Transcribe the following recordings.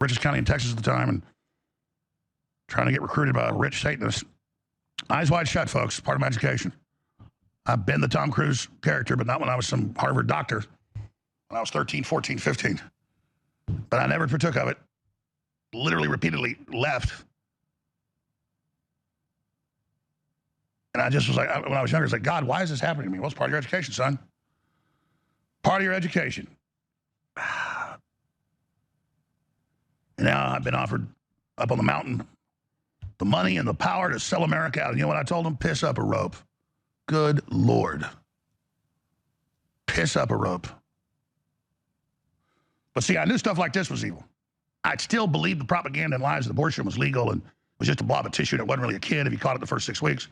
richest county in Texas at the time, and trying to get recruited by a rich Satanist. Eyes wide shut, folks. Part of my education. I've been the Tom Cruise character, but not when I was some Harvard doctor. When I was 13, 14, 15. But I never partook of it. Literally, repeatedly left. And I just was like, when I was younger, I was like, God, why is this happening to me? Well, it's part of your education, son. Part of your education. And now I've been offered up on the mountain the money and the power to sell America out. And you know what I told them? Piss up a rope. Good Lord. Piss up a rope. But see, I knew stuff like this was evil. I still believed the propaganda and lies that abortion was legal and was just a blob of tissue and it wasn't really a kid if you caught it the first 6 weeks.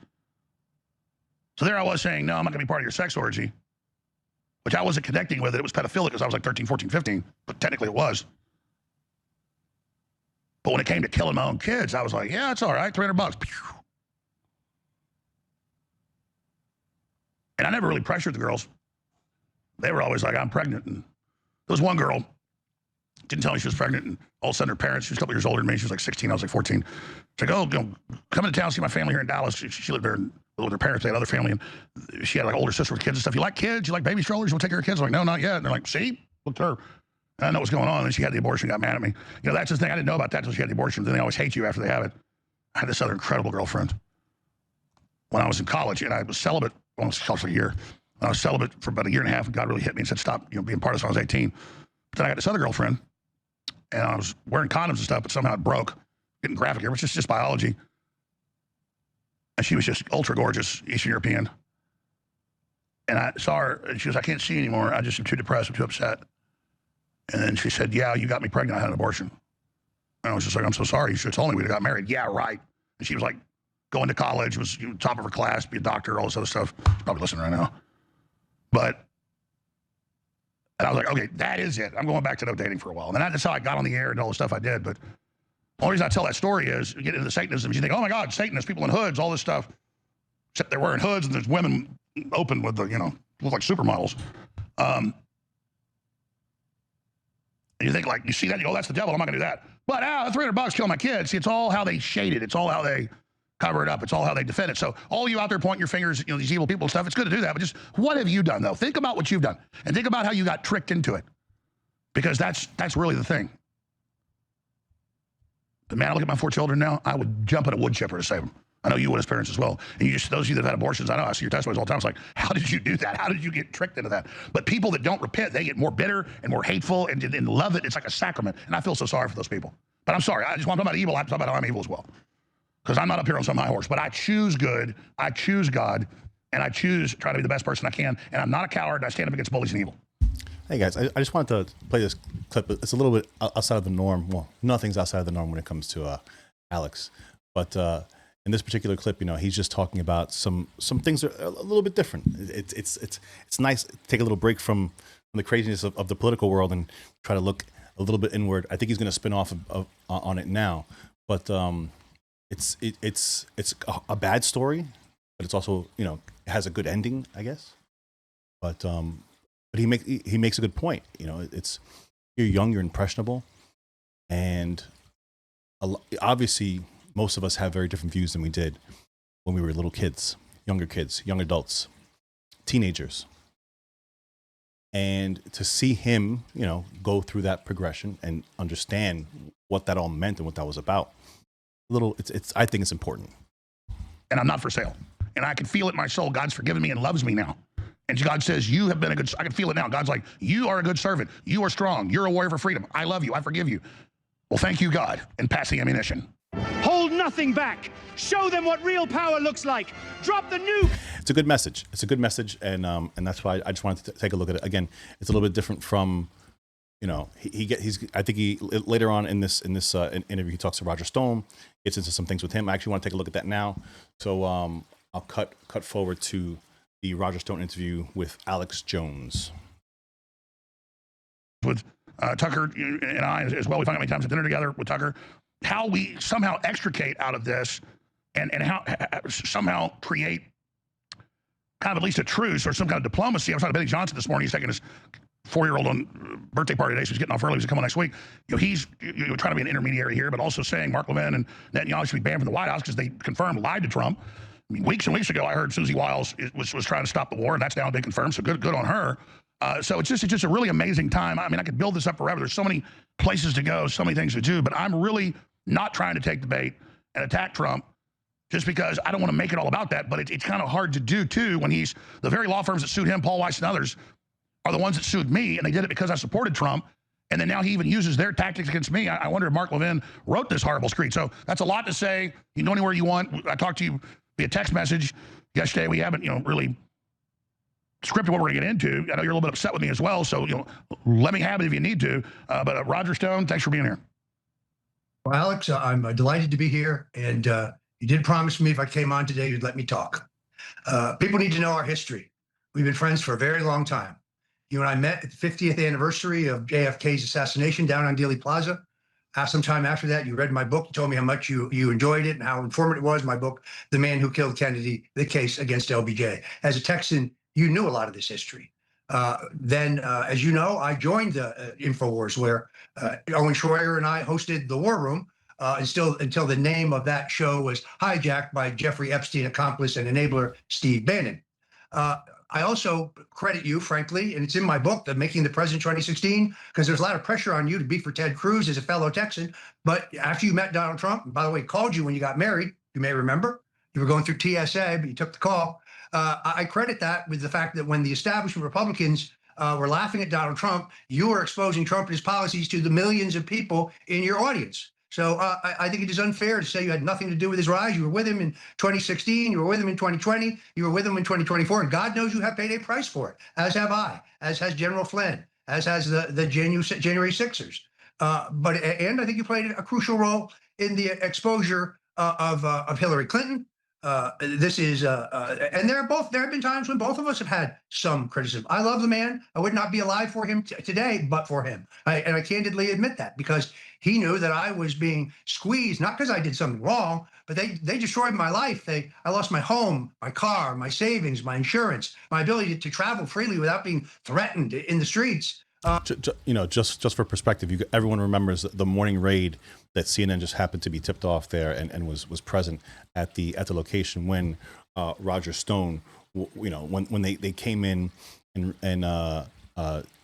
So there I was saying, no, I'm not going to be part of your sex orgy, which I wasn't connecting with it. It was pedophilic because I was like 13, 14, 15, but technically it was. But when it came to killing my own kids, I was like, yeah, it's all right, $300. Pew. And I never really pressured the girls. They were always like, I'm pregnant. And there was one girl, didn't tell me she was pregnant, and all of a sudden her parents, she was a couple years older than me, she was like 16, I was like 14. She's like, oh, come into town, see my family here in Dallas. She lived there with her parents, they had another family, and she had like an older sister with kids and stuff. You like kids? You like baby strollers? You want to take care of kids? I'm like, no, not yet. And they're like, see? Look at her. And I know what's going on. And she had the abortion, got mad at me. You know, that's the thing. I didn't know about that until she had the abortion. Then they always hate you after they have it. I had this other incredible girlfriend when I was in college, and I was celibate, almost college for a year. I was celibate for about a year and a half, and God really hit me and said, stop, being part of this when I was 18. But then I got this other girlfriend, and I was wearing condoms and stuff, but somehow it broke. Getting graphic here, which is just biology. And she was just ultra gorgeous, Eastern European. And I saw her, and she goes, I can't see anymore. I just am too depressed, I'm too upset. And then she said, yeah, you got me pregnant. I had an abortion. And I was just like, I'm so sorry. You should have told me we'd have got married. Yeah, right. And she was like, going to college, was top of her class, be a doctor, all this other stuff. She's probably listening right now. But, and I was like, okay, that is it. I'm going back to no dating for a while. And that's how I got on the air and all the stuff I did. But the only reason I tell that story is, you get into Satanism, you think, oh my God, Satanists, people in hoods, all this stuff. Except they're wearing hoods and there's women open with the, look like supermodels. And you think, like, you see that, you go, oh, that's the devil, I'm not going to do that. But, $300 kill my kids. See, it's all how they shade it. It's all how they cover it up. It's all how they defend it. So all you out there pointing your fingers, these evil people and stuff, it's good to do that. But just, what have you done, though? Think about what you've done. And think about how you got tricked into it. Because that's really the thing. But, man, I look at my 4 children now, I would jump in a wood chipper to save them. I know you would as parents as well. And those of you that have had abortions, I know, I see your testimonies all the time. It's like, how did you do that? How did you get tricked into that? But people that don't repent, they get more bitter and more hateful and love it. It's like a sacrament. And I feel so sorry for those people. But I'm sorry. I just want to talk about evil. I have to talk about how I'm evil as well. Because I'm not up here on some high horse. But I choose good. I choose God. And I choose trying to be the best person I can. And I'm not a coward. I stand up against bullies and evil. Hey, guys. I just wanted to play this clip. It's a little bit outside of the norm. Well, nothing's outside of the norm when it comes to Alex. But in this particular clip, he's just talking about some things that are a little bit different. It's nice to take a little break from the craziness of the political world and try to look a little bit inward. I think he's going to spin off on it now, but it's a bad story, but it's also it has a good ending, I guess. But he makes a good point. It's you're young, you're impressionable, and obviously most of us have very different views than we did when we were little kids, young adults, teenagers. And to see him, go through that progression and understand what that all meant and what that was about, I think it's important. And I'm not for sale. And I can feel it in my soul. God's forgiven me and loves me now. And God says, you have been I can feel it now. God's like, you are a good servant. You are strong. You're a warrior for freedom. I love you. I forgive you. Well, thank you, God. And pass the ammunition. Hold nothing back. Show them what real power looks like. Drop the nuke. It's a good message. And that's why I just wanted to take a look at it. Again, it's a little bit different from, I think he later on in this interview, he talks to Roger Stone, gets into some things with him. I actually want to take a look at that now. So I'll cut forward to the Roger Stone interview with Alex Jones. With Tucker and I as well, we find out many times at dinner together with Tucker, how we somehow extricate out of this and how somehow create kind of at least a truce or some kind of diplomacy. I was talking to Benny Johnson this morning. He's taking his 4-year-old on birthday party today, so he's getting off early. He's coming next week. He's trying to be an intermediary here, but also saying Mark Levin and Netanyahu should be banned from the White House because they confirmed lied to Trump. I mean, weeks and weeks ago, I heard Susie Wiles was trying to stop the war, and that's now been confirmed. So good on her. So it's just a really amazing time. I mean, I could build this up forever. There's so many places to go, so many things to do, but I'm really not trying to take the bait and attack Trump just because I don't want to make it all about that. But it's kind of hard to do too when he's the very law firms that sued him, Paul Weiss and others, are the ones that sued me, and they did it because I supported Trump. And then now he even uses their tactics against me. I wonder if Mark Levin wrote this horrible screed. So that's a lot to say. You can go anywhere you want. I talked to you via text message yesterday. We haven't, really scripted what we're going to get into. I know you're a little bit upset with me as well. So, let me have it if you need to. But Roger Stone, thanks for being here. Well, Alex, I'm delighted to be here. And you did promise me if I came on today, you'd let me talk. People need to know our history. We've been friends for a very long time. You and I met at the 50th anniversary of JFK's assassination down on Dealey Plaza. Sometime after that, you read my book. You told me how much you enjoyed it and how informative it was. My book, The Man Who Killed Kennedy, The Case Against LBJ. As a Texan, you knew a lot of this history. Then, as you know, I joined the InfoWars, where Owen Schroyer and I hosted the War Room until the name of that show was hijacked by Jeffrey Epstein accomplice and enabler Steve Bannon. I also credit you, frankly, and it's in my book, Making the President 2016, because there's a lot of pressure on you to be for Ted Cruz as a fellow Texan. But after you met Donald Trump, and by the way, called you when you got married, you may remember, you were going through TSA, but you took the call. I credit that with the fact that when the establishment Republicans were laughing at Donald Trump, you were exposing Trump and his policies to the millions of people in your audience. So I think it is unfair to say you had nothing to do with his rise. You were with him in 2016. You were with him in 2020. You were with him in 2024. And God knows you have paid a price for it, as have I, as has General Flynn, as has the January 6ers. And I think you played a crucial role in the exposure of Hillary Clinton. And there have been times when both of us have had some criticism. I love the man. I would not be alive for him today, but for him. And I candidly admit that, because he knew that I was being squeezed, not because I did something wrong, but they destroyed my life. I lost my home, my car, my savings, my insurance, my ability to travel freely without being threatened in the streets. Just for perspective, everyone remembers the morning raid that CNN just happened to be tipped off there and was present at the location when Roger Stone, when they came in and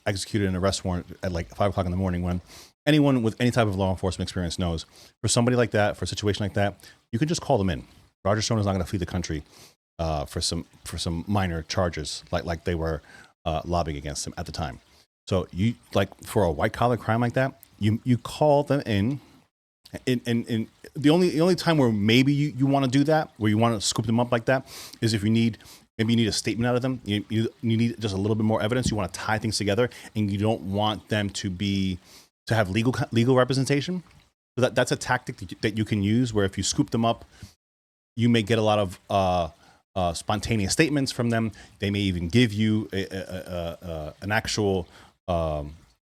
executed an arrest warrant at like 5 o'clock in the morning. When anyone with any type of law enforcement experience knows, for somebody like that, for a situation like that, you can just call them in. Roger Stone is not going to flee the country for some minor charges like they were lobbying against him at the time. So you, like, for a white collar crime like that, you call them in, and the only time where maybe you want to do that, where you want to scoop them up like that, is if you need a statement out of them. You need just a little bit more evidence. You want to tie things together, and you don't want them to have legal representation. So that's a tactic that you can use, where if you scoop them up, you may get a lot of spontaneous statements from them. They may even give you an actual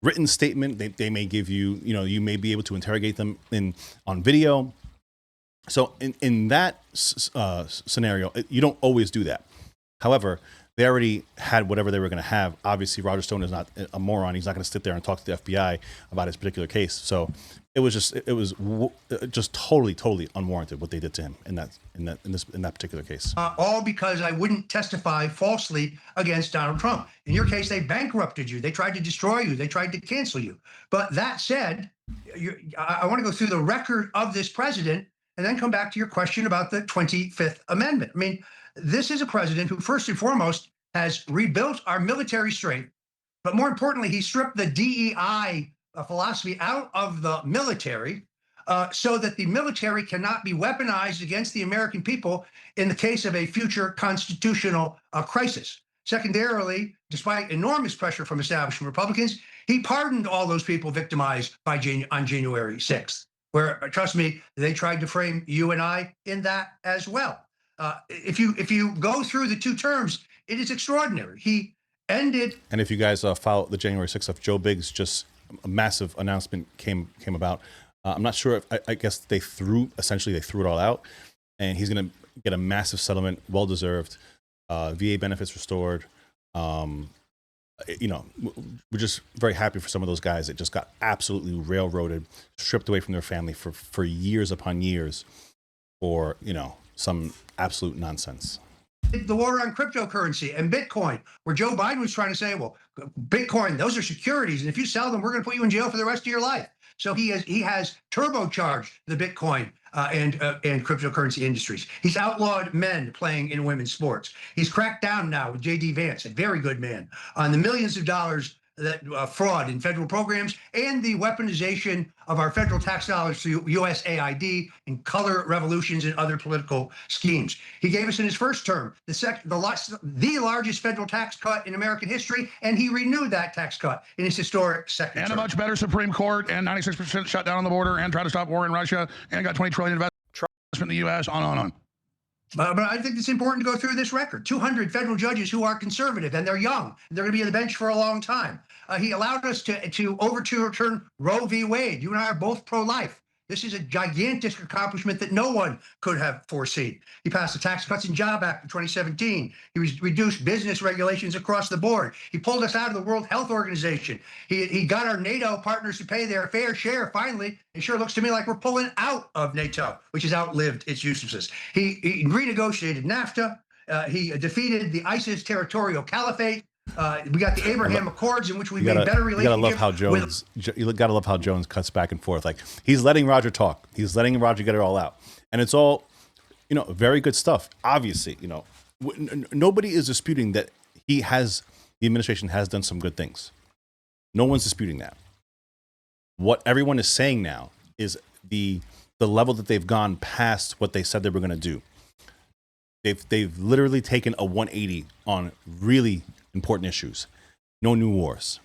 written statement. They may give you, you may be able to interrogate them on video. So in that scenario, you don't always do that. However, they already had whatever they were going to have. Obviously, Roger Stone is not a moron. He's not going to sit there and talk to the FBI about his particular case. So it was just totally unwarranted what they did to him in that particular case. All because I wouldn't testify falsely against Donald Trump. In your case, they bankrupted you. They tried to destroy you. They tried to cancel you. But that said, I want to go through the record of this president and then come back to your question about the 25th Amendment. I mean, this is a president who, first and foremost, has rebuilt our military strength. But more importantly, he stripped the DEI philosophy out of the military so that the military cannot be weaponized against the American people in the case of a future constitutional crisis. Secondarily, despite enormous pressure from establishment Republicans, he pardoned all those people victimized on January 6th, where, trust me, they tried to frame you and I in that as well. If you go through the two terms, it is extraordinary. He ended. And if you guys follow the January 6th stuff, Joe Biggs, just a massive announcement came about. I'm not sure if I guess they threw it all out, and he's going to get a massive settlement, well deserved. VA benefits restored. we're just very happy for some of those guys that just got absolutely railroaded, stripped away from their family for years upon years for, some absolute nonsense. The war on cryptocurrency and Bitcoin, where Joe Biden was trying to say, well, Bitcoin, those are securities, and if you sell them, we're going to put you in jail for the rest of your life. So he has turbocharged the Bitcoin and cryptocurrency industries. He's outlawed men playing in women's sports. He's cracked down now with J.D. Vance, a very good man, on the millions of dollars that fraud in federal programs and the weaponization of our federal tax dollars through USAID and color revolutions and other political schemes. He gave us in his first term the largest federal tax cut in American history, and he renewed that tax cut in his historic second term. And a much better Supreme Court, and 96% shutdown on the border, and try to stop war in Russia, and got $20 trillion investment in the U.S., on and on. But I think it's important to go through this record. 200 federal judges who are conservative, and they're young. They're going to be on the bench for a long time. He allowed us to overturn Roe v. Wade. You and I are both pro-life. This is a gigantic accomplishment that no one could have foreseen. He passed the Tax Cuts and Jobs Act of 2017. He reduced business regulations across the board. He pulled us out of the World Health Organization. He got our NATO partners to pay their fair share, finally. It sure looks to me like we're pulling out of NATO, which has outlived its usefulness. He renegotiated NAFTA. He defeated the ISIS territorial caliphate. We got the Abraham Accords, in which we made better relationships. You gotta love how Jones cuts back and forth. Like, he's letting Roger talk. He's letting Roger get it all out, and it's all, very good stuff. Obviously, nobody is disputing that the administration has done some good things. No one's disputing that. What everyone is saying now is the level that they've gone past what they said they were going to do. They've literally taken a 180 on really important issues. No new wars.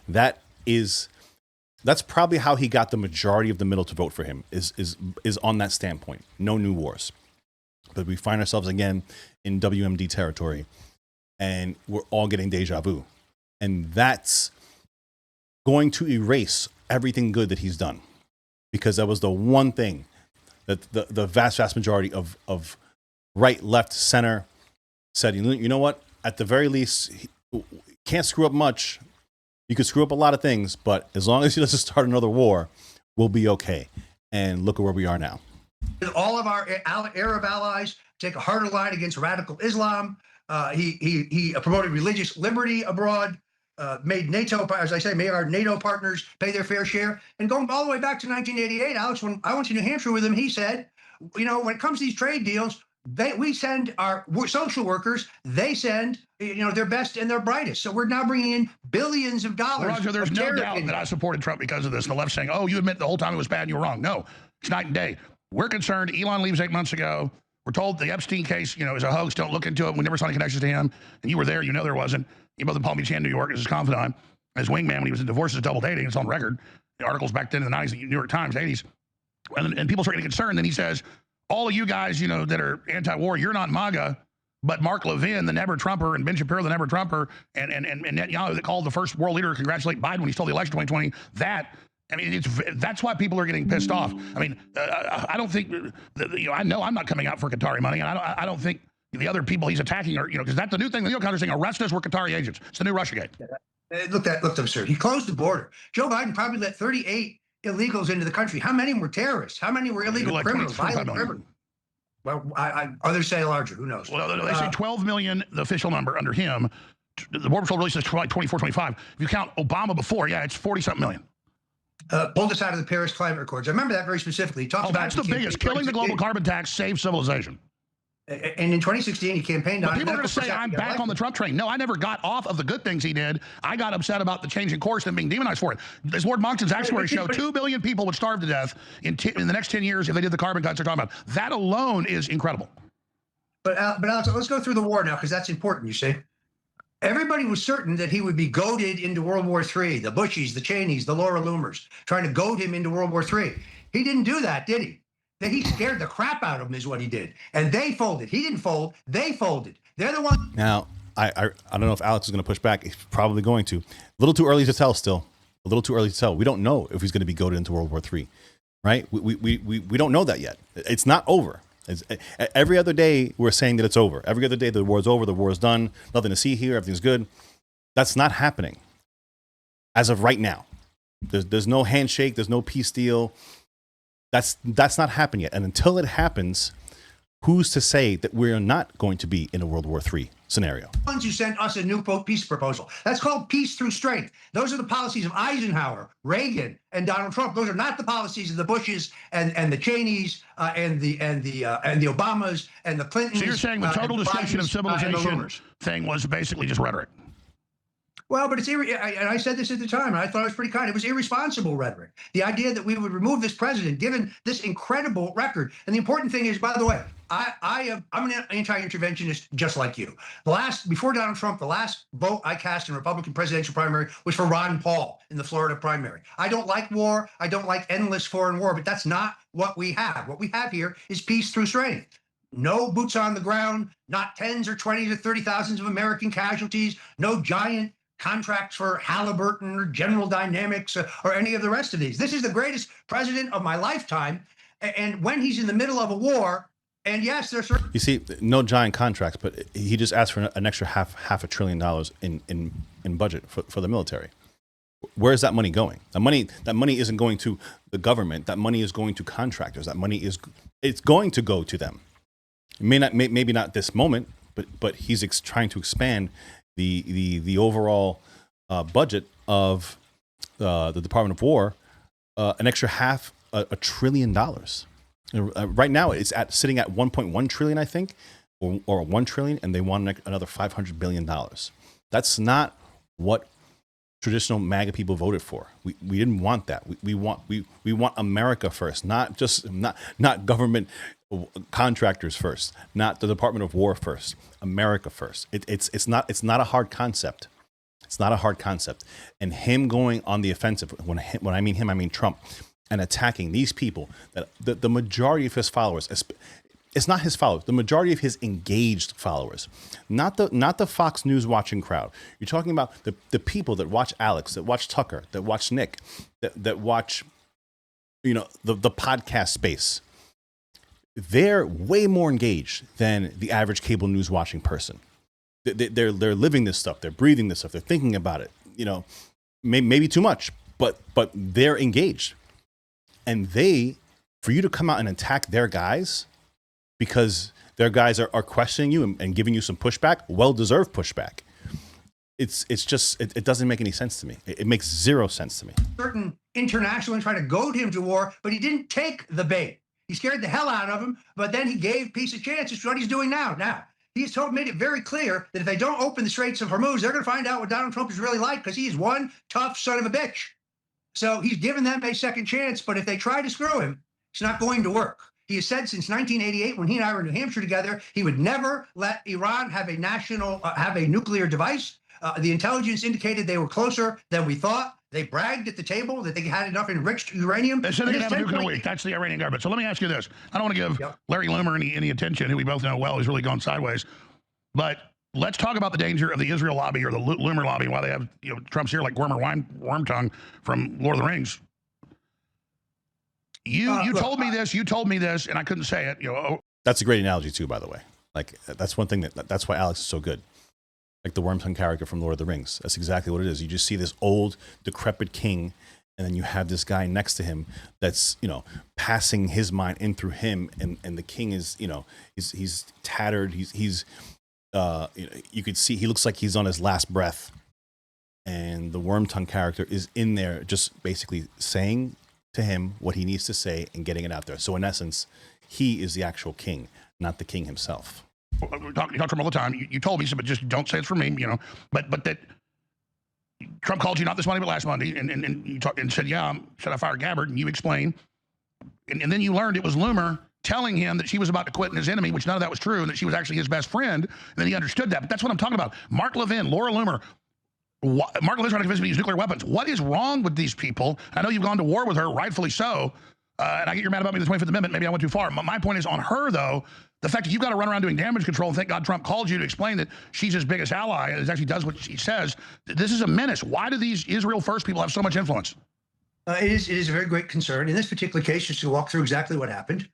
That's probably how he got the majority of the middle to vote for him, is on that standpoint. No new wars. But we find ourselves again in WMD territory, and we're all getting deja vu. And that's going to erase everything good that he's done, because that was the one thing that the vast majority of right, left, center said, you know what? At the very least, he can't screw up much. You could screw up a lot of things, but as long as he doesn't start another war, we'll be okay. And look at where we are now. All of our Arab allies take a harder line against radical Islam. He promoted religious liberty abroad, made NATO, as I say, made our NATO partners pay their fair share. And going all the way back to 1988, Alex, when I went to New Hampshire with him, he said, when it comes to these trade deals, we send our social workers, they send their best and their brightest. So we're now bringing in billions of dollars. Well, Roger, there's no doubt that I supported Trump because of this. And the left saying, oh, you admit the whole time it was bad and you were wrong. No, it's night and day. We're concerned. Elon leaves 8 months ago. We're told the Epstein case, is a hoax. Don't look into it. We never saw any connections to him. And you were there. There wasn't. You both in Palm Beach and New York as his confidant, as wingman when he was in divorces, double dating. It's on record. The articles back then in the 90s, the New York Times, 80s. And people start getting concerned. Then he says, all of you guys, that are anti-war, you're not MAGA, but Mark Levin, the never-Trumper, and Ben Shapiro, the never-Trumper, and Netanyahu that called the first world leader to congratulate Biden when he stole the election in 2020, that's why people are getting pissed off. I don't think, I know I'm not coming out for Qatari money, and I don't think the other people he's attacking are, because that's the new thing. The neocons are saying, arrest us, we're Qatari agents. It's the new Russiagate. Look absurd. He closed the border. Joe Biden probably let 38 illegals into the country. How many were terrorists? How many were illegal criminals? Violent criminals? Well, others say larger. Who knows? Well, they say 12 million, the official number under him. The Border Patrol releases probably 24, 25. If you count Obama before, it's 40-something million. Pulled us out of the Paris Climate Accords. I remember that very specifically. He talks about that's the biggest. Killing the global carbon tax saves civilization. And in 2016, he campaigned on it. People are going to say, I'm back on the Trump train. No, I never got off of the good things he did. I got upset about the change in course and being demonized for it. As Lord Monckton's actuary showed, 2 billion people would starve to death in the next 10 years if they did the carbon cuts they're talking about. That alone is incredible. But Alex, let's go through the war now, because that's important, you see. Everybody was certain that he would be goaded into World War III, the Bushies, the Cheneys, the Laura Loomers, trying to goad him into World War III. He didn't do that, did he? He scared the crap out of them is what he did. And they folded. He didn't fold. They folded. They're the ones. Now, I don't know if Alex is going to push back. He's probably going to. A little too early to tell still. A little too early to tell. We don't know if he's going to be goaded into World War III, right? We don't know that yet. It's not over. Every other day, we're saying that it's over. Every other day, the war's over. The war is done. Nothing to see here. Everything's good. That's not happening as of right now. There's no handshake. There's no peace deal. That's not happened yet. And until it happens, who's to say that we're not going to be in a World War III scenario? Ones who sent us a new peace proposal. That's called peace through strength. Those are the policies of Eisenhower, Reagan, and Donald Trump. Those are not the policies of the Bushes and the Cheneys and the Obamas and the Clintons. So you're saying the total destruction of civilization thing was basically just rhetoric? Well, but and I said this at the time, and I thought it was pretty kind. It was irresponsible rhetoric. The idea that we would remove this president, given this incredible record. And the important thing is, by the way, I'm an anti-interventionist just like you. Before Donald Trump, the last vote I cast in Republican presidential primary was for Ron Paul in the Florida primary. I don't like war. I don't like endless foreign war, but that's not what we have. What we have here is peace through strength. No boots on the ground, not tens or 20s or 30,000s of American casualties, no giant contracts for Halliburton or General Dynamics or any of the rest of these. This is the greatest president of my lifetime. And when he's in the middle of a war, and yes, there's certain... You see, no giant contracts, but he just asked for an extra half $500 billion in budget for the military. Where is that money going? That money isn't going to the government. That money is going to contractors. It's going to go to them. It maybe not this moment, but he's trying to expand the overall budget of the Department of War, an extra $500 billion. Right now, it's sitting at 1.1 trillion, I think, or 1 trillion, and they want another $500 billion. That's not what traditional MAGA people voted for. We didn't want that. We want America first, not government contractors first, not the Department of War first, America first. It's not a hard concept. It's not a hard concept. And him going on the offensive, when I mean him, I mean Trump, and attacking these people, that the majority of his followers, it's not his followers, the majority of his engaged followers, not the Fox News watching crowd. You're talking about the people that watch Alex, that watch Tucker, that watch Nick, that watch, the podcast space. They're way more engaged than the average cable news watching person. They're living this stuff. They're breathing this stuff. They're thinking about it. Maybe too much, but they're engaged. And for you to come out and attack their guys because their guys are questioning you and giving you some pushback, well-deserved pushback. It doesn't make any sense to me. It makes zero sense to me. Certain internationalists trying to goad him to war, but he didn't take the bait. He scared the hell out of him, but then he gave peace a chance. It's what he's doing now. Now, he's made it very clear that if they don't open the Straits of Hormuz, they're going to find out what Donald Trump is really like, because he's one tough son of a bitch. So he's given them a second chance, but if they try to screw him, it's not going to work. He has said since 1988, when he and I were in New Hampshire together, he would never let Iran have a nuclear device. The intelligence indicated they were closer than we thought. They bragged at the table that they had enough enriched uranium. They said they're going to have a nuke in a week. That's the Iranian government. So let me ask you this. I don't want to give Larry Loomer any attention, who we both know well. He's really gone sideways. But let's talk about the danger of the Israel lobby or the Loomer lobby, why they have Trump's here like Wormtongue from Lord of the Rings. You told me this, and I couldn't say it. That's a great analogy too, by the way. Like, that's one thing that's why Alex is so good. Like the Wormtongue character from Lord of the Rings. That's exactly what it is. You just see this old, decrepit king, and then you have this guy next to him that's, passing his mind in through him, and the king is, he's tattered. He's you could see he looks like he's on his last breath, and the Wormtongue character is in there just basically saying to him what he needs to say and getting it out there. So in essence, he is the actual king, not the king himself. You talk to him all the time. You told me, but just don't say it's for me, But that Trump called you not this Monday, but last Monday, and you talked and said, should I fire Gabbard? And you explained, and then you learned it was Loomer telling him that she was about to quit in his enemy, which none of that was true, and that she was actually his best friend. And then he understood that. But that's what I'm talking about. Mark Levin, Laura Loomer. Mark Levin's trying to convince me to use nuclear weapons. What is wrong with these people? I know you've gone to war with her, rightfully so. And I get you're mad about me, the 25th Amendment. Maybe I went too far. My point is on her, though. The fact that you've got to run around doing damage control, and thank God Trump called you to explain that she's his biggest ally and actually does what she says. This is a menace. Why do these Israel first people have so much influence? It is a very great concern. In this particular case, just to walk through exactly what happened.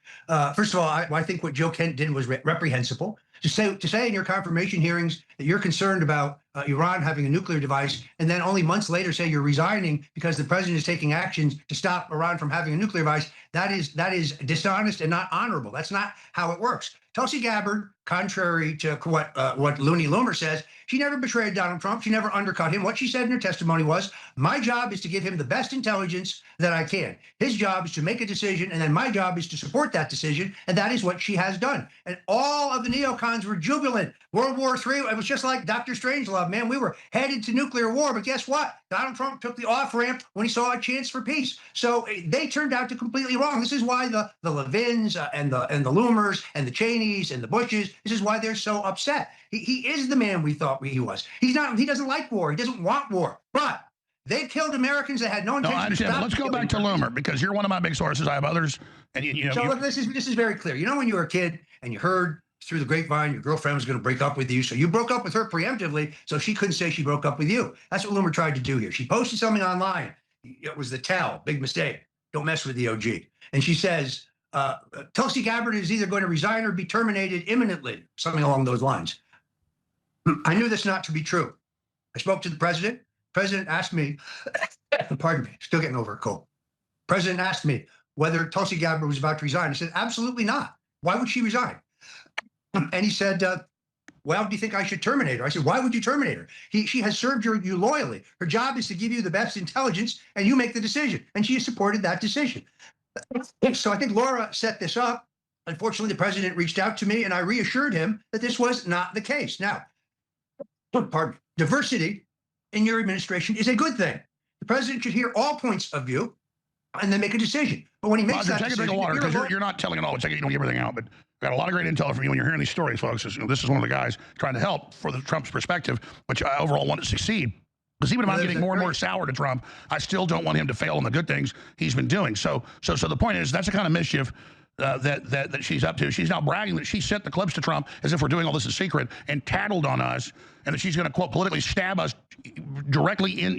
First of all, I think what Joe Kent did was reprehensible. To say in your confirmation hearings that you're concerned about Iran having a nuclear device, and then only months later say you're resigning because the president is taking actions to stop Iran from having a nuclear device. That is dishonest and not honorable. That's not how it works. Tulsi Gabbard, contrary to what Looney Loomer says, she never betrayed Donald Trump. She never undercut him. What she said in her testimony was, my job is to give him the best intelligence that I can. His job is to make a decision, and then my job is to support that decision, and that is what she has done. And all of the neocons were jubilant. World War III, it was just like Dr. Strangelove, man. We were headed to nuclear war, but guess what? Donald Trump took the off-ramp when he saw a chance for peace. So they turned out to completely wrong. This is why the Levins and the Loomers and the Cheneys and the Bushes, this is why they're so upset. He is the man we thought he was. He's not. He doesn't like war. He doesn't want war. But they killed Americans that had no intention. No, I understand. But let's go back to Loomer, because you're one of my big sources. I have others, and look, this is very clear. You know, when you were a kid and you heard through the grapevine your girlfriend was going to break up with you, so you broke up with her preemptively, so she couldn't say she broke up with you. That's what Loomer tried to do here. She posted something online. It was the tell. Big mistake. Don't mess with the OG. And she says, Tulsi Gabbard is either going to resign or be terminated imminently, something along those lines. I knew this not to be true. I spoke to the president. President asked me, pardon me, still getting over a cold. President asked me whether Tulsi Gabbard was about to resign. I said, absolutely not. Why would she resign? And he said, well, do you think I should terminate her? I said, why would you terminate her? She has served you loyally. Her job is to give you the best intelligence, and you make the decision. And she has supported that decision. So I think Laura set this up. Unfortunately, the president reached out to me, and I reassured him that this was not the case. Now, pardon me, diversity in your administration is a good thing. The president should hear all points of view and then make a decision. But when he makes that take decision, a drink of water, because you're not telling it all. It's like you don't give everything out, but got a lot of great intel from you when you're hearing these stories, folks. This is one of the guys trying to help for the Trump's perspective, which I overall want to succeed. Because even if I'm getting more and more sour to Trump, I still don't want him to fail on the good things he's been doing. So the point is, that's the kind of mischief that she's up to. She's now bragging that she sent the clips to Trump as if we're doing all this in secret and tattled on us, and that she's going to, quote, politically stab us directly in,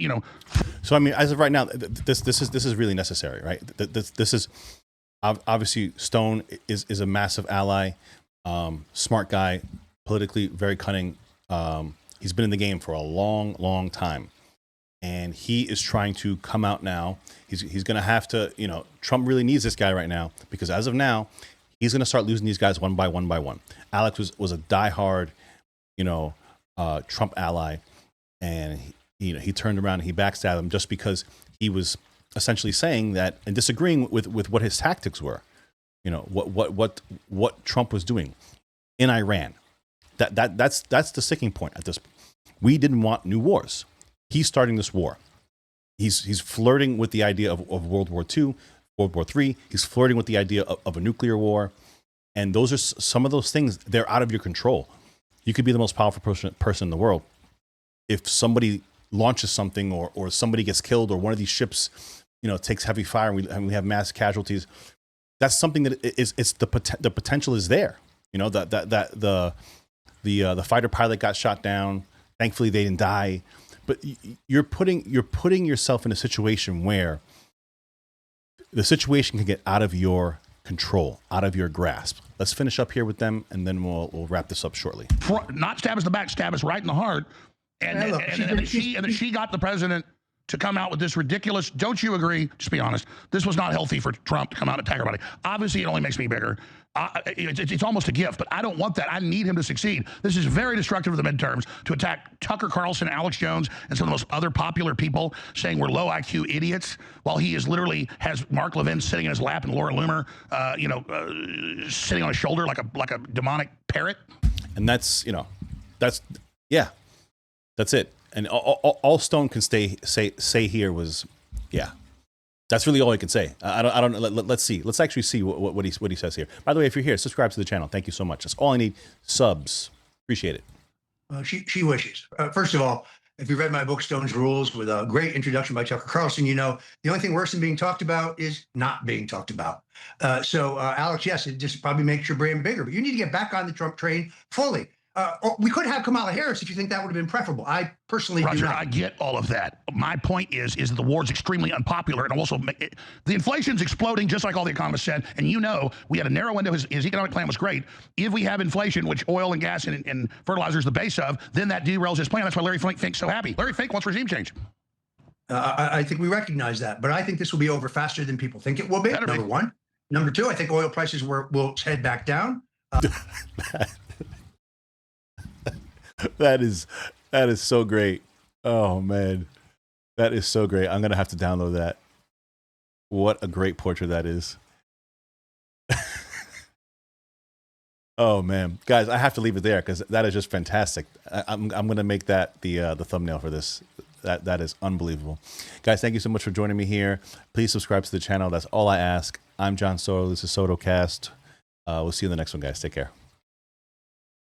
So I mean, as of right now, this is really necessary, right? This is obviously Stone is a massive ally, smart guy, politically very cunning. He's been in the game for a long time, and he is trying to come out now. He's going to have to, Trump really needs this guy right now, because as of now, he's going to start losing these guys one by one. Alex was a diehard, Trump ally, and he turned around and he backstabbed him just because he was essentially saying that and disagreeing with what his tactics were, what Trump was doing in Iran. That's the sticking point at this point. We didn't want new wars. He's starting this war. He's flirting with the idea of World War II, World War III. He's flirting with the idea of a nuclear war. And those are some of those things. They're out of your control. You could be the most powerful person in the world. If somebody launches something or somebody gets killed or one of these ships, takes heavy fire and we have mass casualties, that's something that it's the potential is there. The fighter pilot got shot down. Thankfully, they didn't die. But you're putting yourself in a situation where the situation can get out of your control, out of your grasp. Let's finish up here with them, and then we'll wrap this up shortly. Not stab us in the back, stab us right in the heart. And she got the president to come out with this ridiculous, don't you agree? Just be honest. This was not healthy for Trump to come out and attack everybody. Obviously, it only makes me bigger. It's almost a gift, but I don't want that. I need him to succeed. This is very destructive of the midterms to attack Tucker Carlson, Alex Jones, and some of the most other popular people saying we're low IQ idiots, while he is literally has Mark Levin sitting in his lap and Laura Loomer, sitting on his shoulder like a demonic parrot. And that's it. And all Stone can say here was, yeah. That's really all he can say. I don't. Let's see. Let's actually see what he says here. By the way, if you're here, subscribe to the channel. Thank you so much. That's all I need. Subs. Appreciate it. She wishes. First of all, if you read my book, Stone's Rules, with a great introduction by Tucker Carlson, the only thing worse than being talked about is not being talked about. So, Alex, yes, it just probably makes your brand bigger, but you need to get back on the Trump train fully. We could have Kamala Harris if you think that would have been preferable. I personally do Roger, not. I get all of that. My point is that the war is extremely unpopular, and also the inflation's exploding, just like all the economists said. And we had a narrow window. His economic plan was great. If we have inflation, which oil and gas and fertilizer is the base of, then that derails his plan. That's why Larry Fink's so happy. Larry Fink wants regime change. I think we recognize that, but I think this will be over faster than people think it will be. Number one. Number two, I think oil prices will head back down. That is so great. Oh man, that is so great. I'm gonna have to download that. What a great portrait that is. Oh man, guys, I have to leave it there because that is just fantastic. I'm gonna make that the thumbnail for this. That is unbelievable. Guys, thank you so much for joining me here. Please subscribe to the channel. That's all I ask. I'm John Soto. This is SotoCast. We'll see you in the next one, guys. Take care.